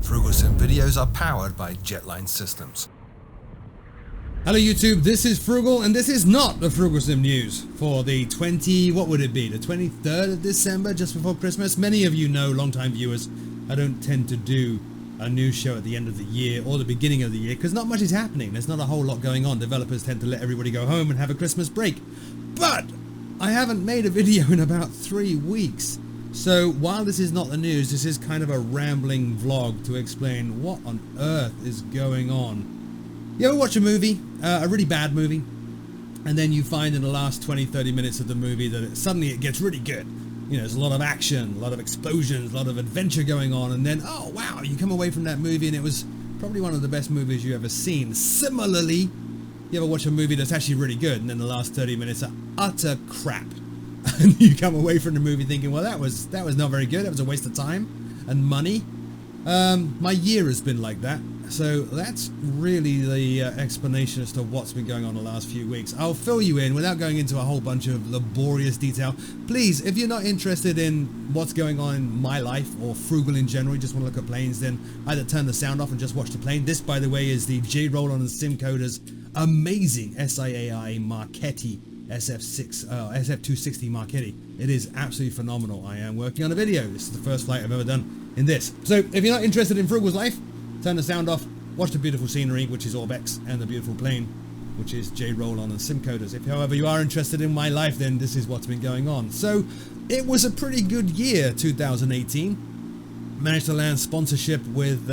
Frooglesim videos are powered by Jetline Systems. Hello YouTube, this is Froogle, and this is not the Frooglesim news for the the 23rd of December, just before Christmas. Many of you know, long-time viewers, I don't tend to do a news show at the end of the year or the beginning of the year because not much is happening. There's not a whole lot going on. Developers tend to let everybody go home and have a Christmas break. But I haven't made a video in about 3 weeks. So while this is not the news, this is kind of a rambling vlog to explain what on earth is going on. You ever watch a movie, a really bad movie, and then you find in the last 20-30 minutes of the movie that suddenly it gets really good? You know, there's a lot of action, a lot of explosions, a lot of adventure going on, and then, oh wow, you come away from that movie and it was probably one of the best movies you've ever seen. Similarly, you ever watch a movie that's actually really good and then the last 30 minutes are utter crap? And you come away from the movie thinking, well, that was not very good, that was a waste of time and money. My year has been like that. So that's really the explanation as to what's been going on the last few weeks. I'll fill you in without going into a whole bunch of laborious detail. Please, if you're not interested in what's going on in my life or Froogle in general, you just want to look at planes, then either turn the sound off and just watch the plane. This, by the way, is the J-Roll-On and Simcoder's amazing SIAI Marchetti SF260 Marchetti. It is absolutely phenomenal. I am working on a video. This is the first flight I've ever done in this. So if you're not interested in Froogle's life, turn the sound off, watch the beautiful scenery, which is Orbex, and the beautiful plane, which is J-Roll-On and Simcoders. If, however, you are interested in my life, then this is what's been going on. So, it was a pretty good year, 2018. Managed to land sponsorship with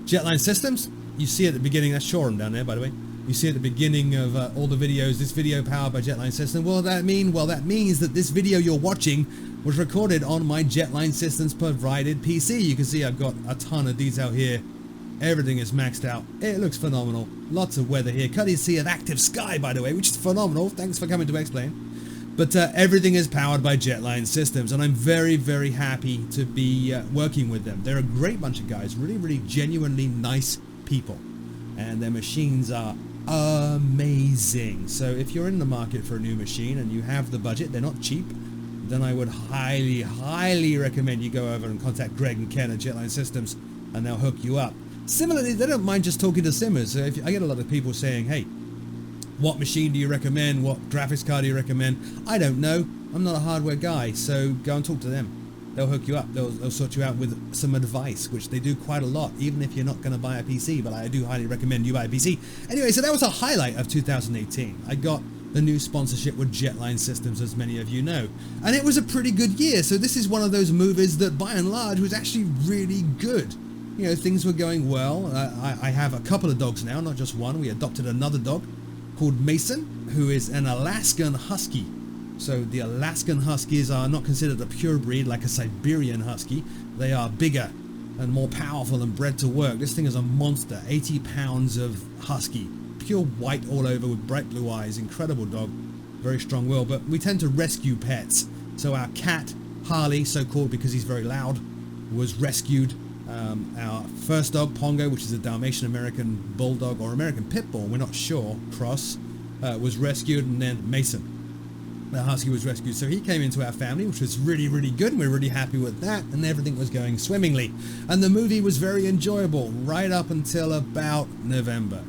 Jetline Systems. You see at the beginning, that's Shoreham down there, by the way. You see at the beginning of all the videos, this video powered by Jetline Systems. What does that mean? Well, that means that this video you're watching was recorded on my Jetline Systems provided PC. You can see I've got a ton of detail here. Everything is maxed out. It looks phenomenal. Lots of weather here. Courtesy of Active Sky, by the way, which is phenomenal. Thanks for coming to explain. But everything is powered by Jetline Systems, and I'm very, very happy to be working with them. They're a great bunch of guys. Really, really genuinely nice people. And their machines are amazing. So if you're in the market for a new machine and you have the budget, they're not cheap, then I would highly, highly recommend you go over and contact Greg and Ken at Jetline Systems, and they'll hook you up. Similarly, they don't mind just talking to simmers. So I get a lot of people saying, hey, what machine do you recommend? What graphics card do you recommend? I don't know. I'm not a hardware guy, so go and talk to them. They'll hook you up. They'll sort you out with some advice, which they do quite a lot, even if you're not going to buy a PC, but I do highly recommend you buy a PC. Anyway, so that was a highlight of 2018. I got the new sponsorship with Jetline Systems, as many of you know. And it was a pretty good year, so this is one of those movies that, by and large, was actually really good. You know, things were going well. I have a couple of dogs now, not just one. We adopted another dog called Mason, who is an Alaskan Husky. So the Alaskan Huskies are not considered a pure breed like a Siberian Husky. They are bigger and more powerful and bred to work. This thing is a monster, 80 pounds of Husky. Pure white all over with bright blue eyes. Incredible dog. Very strong will. But we tend to rescue pets. So our cat, Harley, so called because he's very loud, was rescued. Our first dog, Pongo, which is a Dalmatian American Bulldog or American Pit Bull, we're not sure, cross, was rescued, and then Mason, the Husky, was rescued. So he came into our family, which was really, really good, and we're really happy with that, and everything was going swimmingly. And the movie was very enjoyable, right up until about November.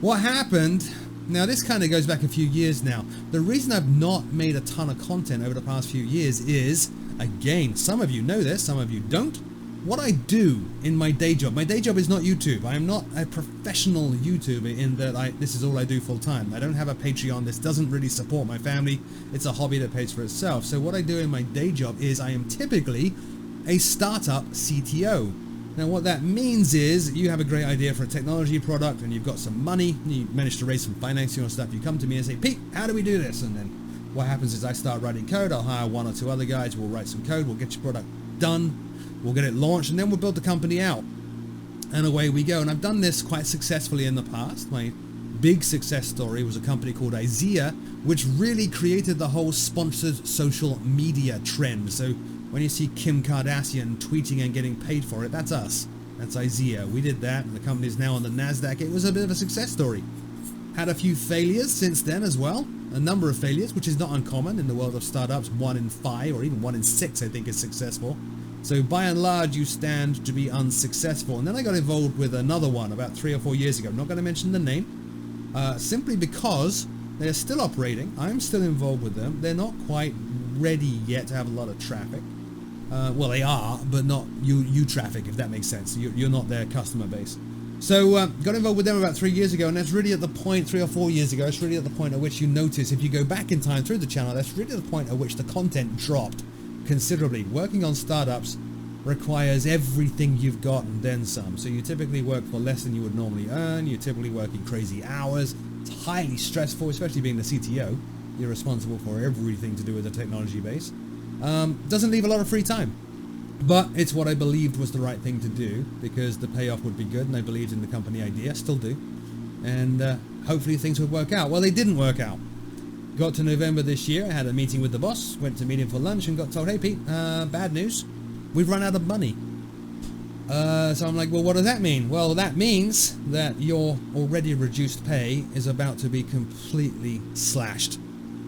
What happened? Now this kind of goes back a few years now. The reason I've not made a ton of content over the past few years is, again, some of you know this, some of you don't. What I do in my day job is not YouTube. I am not a professional YouTuber in that this is all I do full time. I don't have a Patreon. This doesn't really support my family. It's a hobby that pays for itself. So what I do in my day job is I am typically a startup CTO. Now what that means is you have a great idea for a technology product and you've got some money, you manage to raise some financing or stuff. You come to me and say, Pete, how do we do this? And then what happens is I start writing code. I'll hire one or two other guys. We'll write some code. We'll get your product done. We'll get it launched, and then we'll build the company out. And away we go. And I've done this quite successfully in the past. My big success story was a company called IZEA, which really created the whole sponsored social media trend. So when you see Kim Kardashian tweeting and getting paid for it, that's us. That's IZEA. We did that, and the company is now on the NASDAQ. It was a bit of a success story. Had a few failures since then as well. A number of failures, which is not uncommon in the world of startups. 1 in 5 or even 1 in 6, I think, is successful. So by and large, you stand to be unsuccessful. And then I got involved with another one about 3 or 4 years ago. I'm not going to mention the name, simply because they're still operating. I'm still involved with them. They're not quite ready yet to have a lot of traffic. Well, they are, but not you traffic, if that makes sense. You're not their customer base. So got involved with them about 3 years ago, and that's really at the point, 3 or 4 years ago, it's really at the point at which you notice, if you go back in time through the channel, that's really the point at which the content dropped considerably. Working on startups requires everything you've got and then some. So you typically work for less than you would normally earn. You're typically working crazy hours. It's highly stressful, especially being the CTO. You're responsible for everything to do with the technology base. Doesn't leave a lot of free time. But it's what I believed was the right thing to do, because the payoff would be good, and I believed in the company idea, still do. And hopefully things would work out. Well, they didn't work out. Got to November this year, I had a meeting with the boss, went to meet him for lunch and got told, hey Pete, bad news, we've run out of money. So I'm like, well, what does that mean? Well, that means that your already reduced pay is about to be completely slashed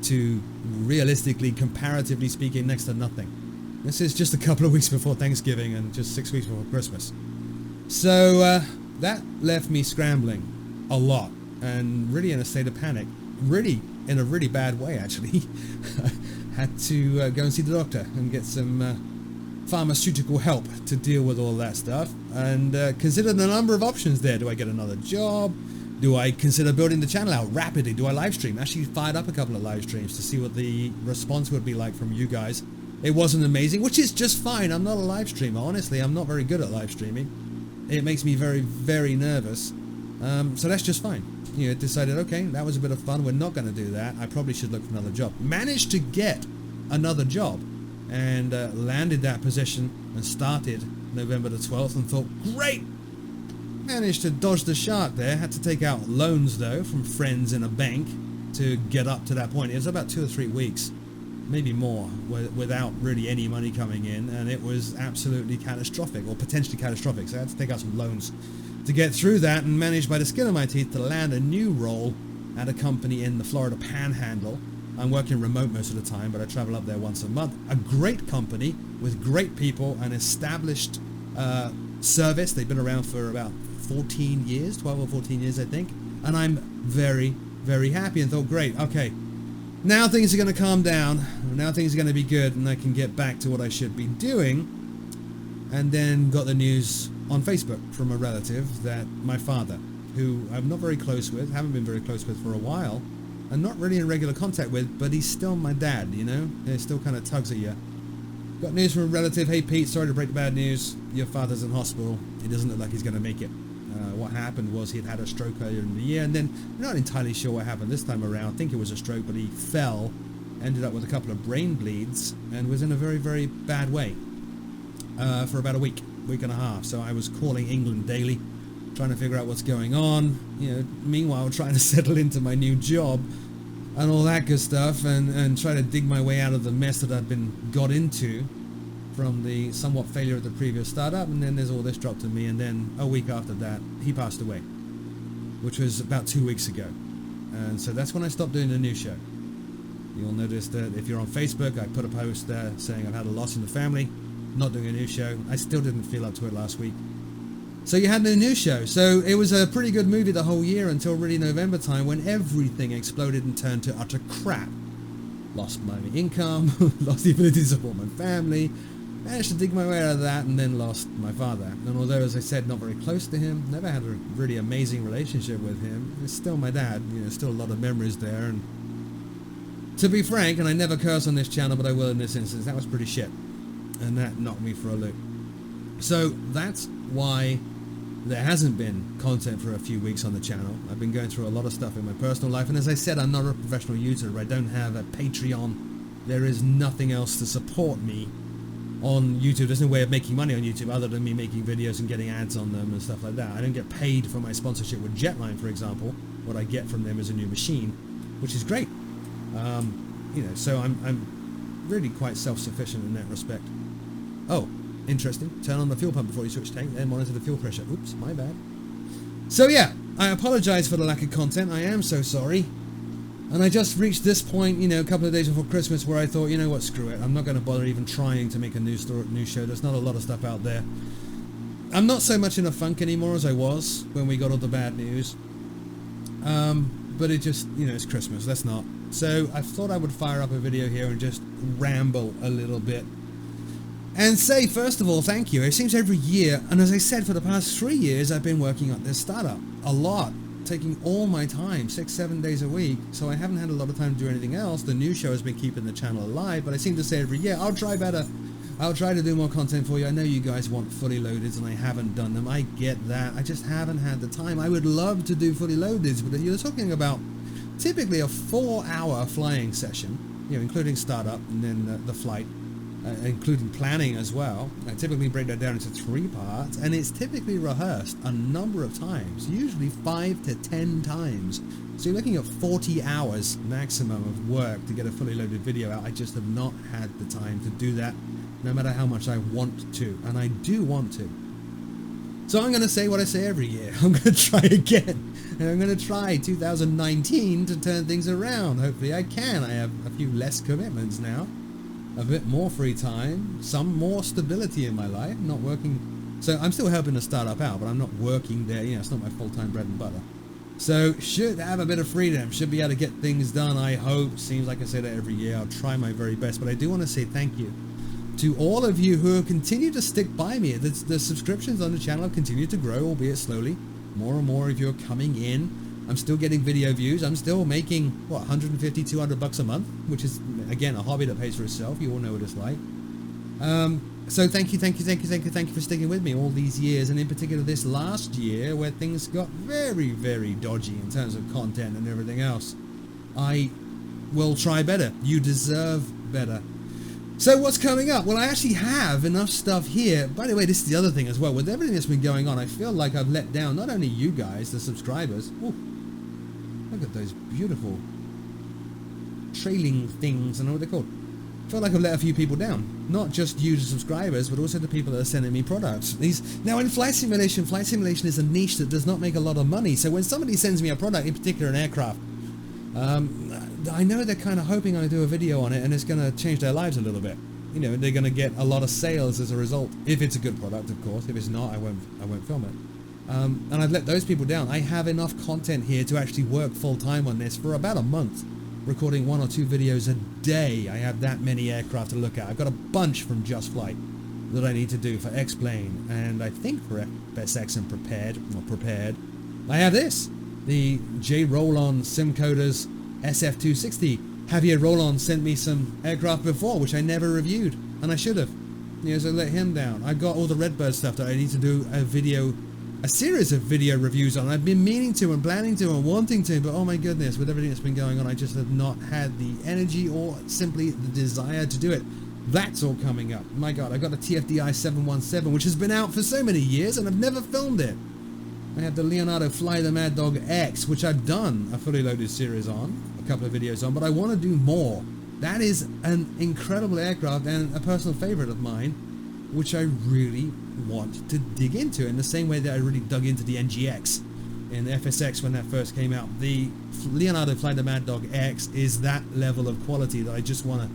to, realistically, comparatively speaking, next to nothing. This is just a couple of weeks before Thanksgiving and just 6 weeks before Christmas. So that left me scrambling a lot and really in a state of panic. Really, in a really bad way, actually. Had to go and see the doctor and get some pharmaceutical help to deal with all that stuff. And consider the number of options there. Do I get another job? Do I consider building the channel out rapidly? Do I live stream? Actually fired up a couple of live streams to see what the response would be like from you guys. It wasn't amazing, which is just fine. I'm not a live streamer. Honestly, I'm not very good at live streaming. It makes me very, very nervous. So that's just fine. You know, decided, okay, that was a bit of fun. We're not going to do that. I probably should look for another job. Managed to get another job and landed that position and started November the 12th and thought, great! Managed to dodge the shark there. Had to take out loans, though, from friends in a bank to get up to that point. It was about 2 or 3 weeks. Maybe more, without really any money coming in, and it was absolutely catastrophic, or potentially catastrophic, so I had to take out some loans to get through that, and managed by the skin of my teeth to land a new role at a company in the Florida Panhandle. I'm working remote most of the time, but I travel up there once a month. A great company with great people, an established service. They've been around for about 14 years, 12 or 14 years, I think, and I'm very, very happy and thought, great, okay. Now things are going to calm down, now things are going to be good, and I can get back to what I should be doing. And then got the news on Facebook from a relative that my father, who I'm not very close with, haven't been very close with for a while, and not really in regular contact with, but he's still my dad, you know? It still kind of tugs at you. Got news from a relative, hey Pete, sorry to break the bad news, your father's in hospital, it doesn't look like he's going to make it. What happened was he'd had a stroke earlier in the year, and then I'm not entirely sure what happened this time around. I think it was a stroke, but he fell, ended up with a couple of brain bleeds, and was in a very, very bad way for about a week and a half. So I was calling England daily, trying to figure out what's going on, you know, meanwhile trying to settle into my new job and all that good stuff, and try to dig my way out of the mess that I'd been got into from the somewhat failure of the previous startup. And then there's all this dropped to me, and then a week after that he passed away, which was about 2 weeks ago. And so that's when I stopped doing the news show. You'll notice that if you're on Facebook, I put a post there saying I've had a loss in the family, not doing a news show. I still didn't feel up to it last week. So you had no news show. So it was a pretty good movie the whole year until really November time, when everything exploded and turned to utter crap. Lost my income, lost the ability to support my family, managed to dig my way out of that, and then lost my father. And although, as I said, not very close to him, never had a really amazing relationship with him, it's still my dad, you know, still a lot of memories there. And to be frank, and I never curse on this channel, but I will in this instance, that was pretty shit. And that knocked me for a loop. So that's why there hasn't been content for a few weeks on the channel. I've been going through a lot of stuff in my personal life, and as I said, I'm not a professional YouTuber. I don't have a Patreon. There is nothing else to support me on YouTube. There's no way of making money on YouTube other than me making videos and getting ads on them and stuff like that. I don't get paid for my sponsorship with Jetline, for example. What I get from them is a new machine, which is great. You know, so I'm really quite self-sufficient in that respect. Oh, interesting. Turn on the fuel pump before you switch tank, then monitor the fuel pressure. Oops, my bad. So yeah, I apologize for the lack of content. I am so sorry. And I just reached this point, you know, a couple of days before Christmas, where I thought, you know what, screw it. I'm not going to bother even trying to make a new show. There's not a lot of stuff out there. I'm not so much in a funk anymore as I was when we got all the bad news. But it just, you know, it's Christmas. Let's not. So I thought I would fire up a video here and just ramble a little bit. And say, first of all, thank you. It seems every year, and as I said, for the past 3 years, I've been working on this startup. A lot. Taking all my time, 6-7 days a week, so I haven't had a lot of time to do anything else. The new show has been keeping the channel alive, but I seem to say every year, I'll try better. I'll try to do more content for you. I know you guys want fully loadeds, and I haven't done them. I get that. I just haven't had the time. I would love to do fully loadeds, but you're talking about typically a 4-hour flying session, you know, including startup and then the flight. Including planning as well. I typically break that down into 3 parts, and it's typically rehearsed a number of times, usually 5 to 10 times. So you're looking at 40 hours maximum of work to get a fully loaded video out. I just have not had the time to do that, no matter how much I want to, and I do want to. So I'm going to say what I say every year. I'm going to try again, and I'm going to try 2019 to turn things around. Hopefully I can. I have a few less commitments now. A bit more free time, some more stability in my life, not working. So I'm still helping the startup out, but I'm not working there. You know, it's not my full-time bread and butter. So should have a bit of freedom, should be able to get things done, I hope. Seems like I say that every year. I'll try my very best, but I do want to say thank you to all of you who have continued to stick by me. The subscriptions on the channel have continued to grow, albeit slowly. More and more of you are coming in. I'm still getting video views. I'm still making, what, 150, 200 bucks a month, which is, again, a hobby that pays for itself. You all know what it's like. So thank you for sticking with me all these years, and in particular this last year where things got very, very dodgy in terms of content and everything else. I will try better. You deserve better. So what's coming up? Well, I actually have enough stuff here. By the way, this is the other thing as well. With everything that's been going on, I feel like I've let down not only you guys, the subscribers. Ooh, look at those beautiful trailing things. I know what they're called. I feel like I've let a few people down. Not just you, the subscribers, but also the people that are sending me products. Now, in flight simulation is a niche that does not make a lot of money. So when somebody sends me a product, in particular an aircraft, I know they're kind of hoping I do a video on it and it's going to change their lives a little bit. You know, they're going to get a lot of sales as a result. If it's a good product, of course. If it's not, I won't film it. And I've let those people down. I have enough content here to actually work full time on this for about a month, recording 1 or 2 videos a day. I have that many aircraft to look at. I've got a bunch from Just Flight that I need to do for X-Plane, and I think for FSX and Prepared. I have this, the J. Rollon Simcoders SF260. Javier Rollon sent me some aircraft before, which I never reviewed, and I should have. You know, so I let him down. I've got all the Redbird stuff that I need to do a series of video reviews on. I've been meaning to and planning to and wanting to, but oh my goodness, with everything that's been going on, I just have not had the energy or simply the desire to do it. That's all coming up. My God, I've got a TFDI 717, which has been out for so many years, and I've never filmed it. I have the Leonardo Fly the Mad Dog X, which I've done a fully loaded series on, a couple of videos on, but I want to do more. That is an incredible aircraft and a personal favorite of mine, which I really want to dig into in the same way that I really dug into the NGX in FSX when that first came out. The Leonardo Fly the Mad Dog X is that level of quality that I just want to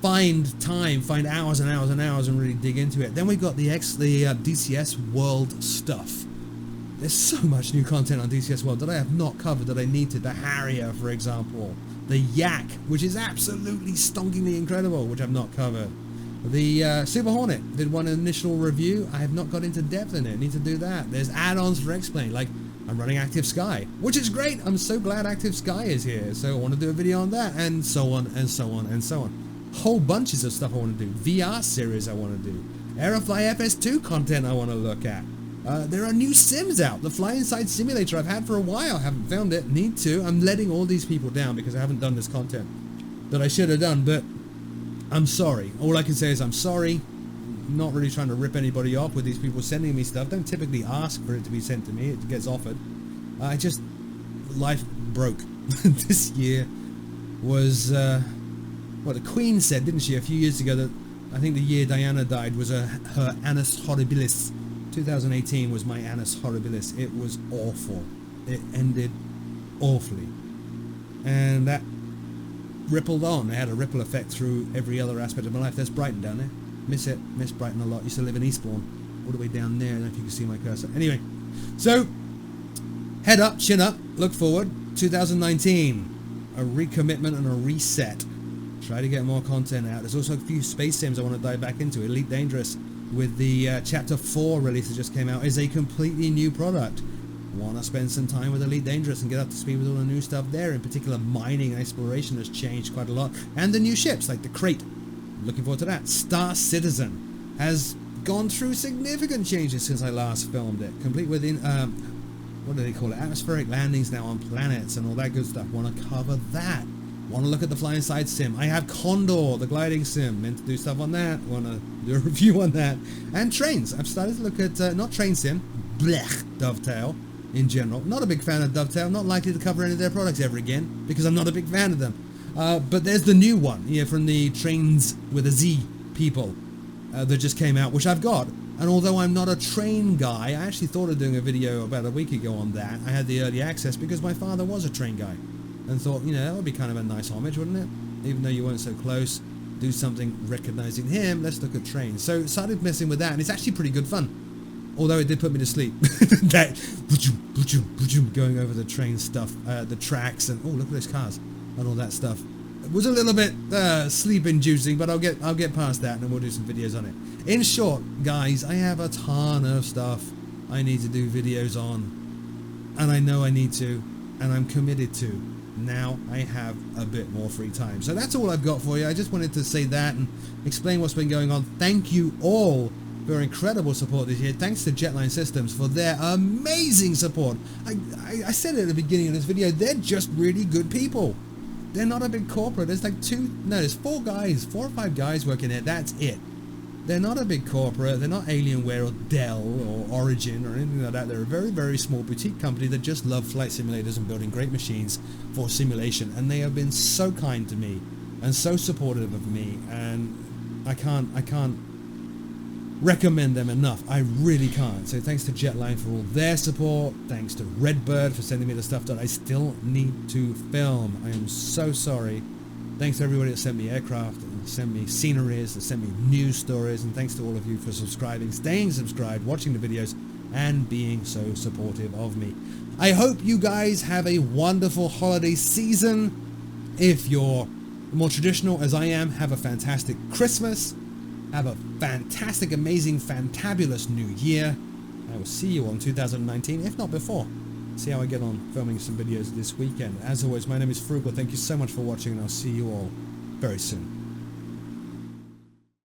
find hours and hours and hours and really dig into it. Then we got the DCS World stuff. There's so much new content on DCS World that I have not covered that I need to. The Harrier, for example. The Yak, which is absolutely stonkingly incredible, which I've not covered. The Super Hornet did one initial review. I have not got into depth in it. Need to do that. There's add-ons for X-Plane, like I'm running Active Sky, which is great. I'm so glad Active Sky is here. So I want to do a video on that, and so on and so on and so on. Whole bunches of stuff I want to do. VR series I want to do. Aerofly FS2 content I want to look at. There are new sims out. The Fly Inside Simulator I've had for a while. Haven't filmed it. Need to. I'm letting all these people down because I haven't done this content that I should have done, but I'm sorry. All I can say is I'm sorry. Not really trying to rip anybody off with these people sending me stuff. Don't typically ask for it to be sent to me. It gets offered. Life broke. This year was, well, the Queen said, didn't she, a few years ago that I think the year Diana died was her Annus Horribilis. 2018 was my Annus Horribilis. It was awful. It ended awfully. And that rippled on. It had a ripple effect through every other aspect of my life. There's Brighton down there. Miss Brighton a lot. Used to live in Eastbourne, all the way down there. I don't know if you can see my cursor. Anyway, so head up, chin up, look forward. 2019, a recommitment and a reset. Try to get more content out. There's also a few space sims I want to dive back into. Elite Dangerous, with the Chapter 4 release that just came out, is a completely new product. Want to spend some time with Elite Dangerous and get up to speed with all the new stuff there. In particular, mining and exploration has changed quite a lot. And the new ships, like the Crate. Looking forward to that. Star Citizen has gone through significant changes since I last filmed it. Complete with, what do they call it? Atmospheric landings now on planets and all that good stuff. Want to cover that. Want to look at the flying side sim. I have Condor, the gliding sim. Meant to do stuff on that. Want to do a review on that. And trains. I've started to look at, not train sim, blech, Dovetail. In general, not a big fan of Dovetail, not likely to cover any of their products ever again, because I'm not a big fan of them. But there's the new one, from the Trains with a Z people that just came out, which I've got. And although I'm not a train guy, I actually thought of doing a video about a week ago on that. I had the early access because my father was a train guy. And thought, that would be kind of a nice homage, wouldn't it? Even though you weren't so close, do something recognizing him, let's look at trains. So started messing with that, and it's actually pretty good fun. Although it did put me to sleep. That going over the train stuff, the tracks, and oh, look at those cars and all that stuff. It was a little bit sleep-inducing, but I'll get past that and then we'll do some videos on it. In short, guys, I have a ton of stuff I need to do videos on, and I know I need to, and I'm committed to. Now I have a bit more free time. So that's all I've got for you. I just wanted to say that and explain what's been going on. Thank you all for incredible support this year. Thanks to Jetline Systems for their amazing support. I said it at the beginning of this video, they're just really good people. They're not a big corporate. There's like there's 4 or 5 guys working there. That's it. They're not a big corporate. They're not Alienware or Dell or Origin or anything like that. They're a very, very small boutique company that just love flight simulators and building great machines for simulation. And they have been so kind to me and so supportive of me. And I can't recommend them enough. I really can't. So thanks to Jetline for all their support. Thanks to Redbird for sending me the stuff that I still need to film. I am so sorry. Thanks to everybody that sent me aircraft and sent me sceneries, that sent me news stories, and thanks to all of you for subscribing, staying subscribed, watching the videos, and being so supportive of me. I hope you guys have a wonderful holiday season. If you're more traditional as I am, have a fantastic Christmas. Have a fantastic, amazing, fantabulous new year. I will see you on 2019, if not before. See how I get on filming some videos this weekend. As always, my name is Froogle. Thank you so much for watching, and I'll see you all very soon.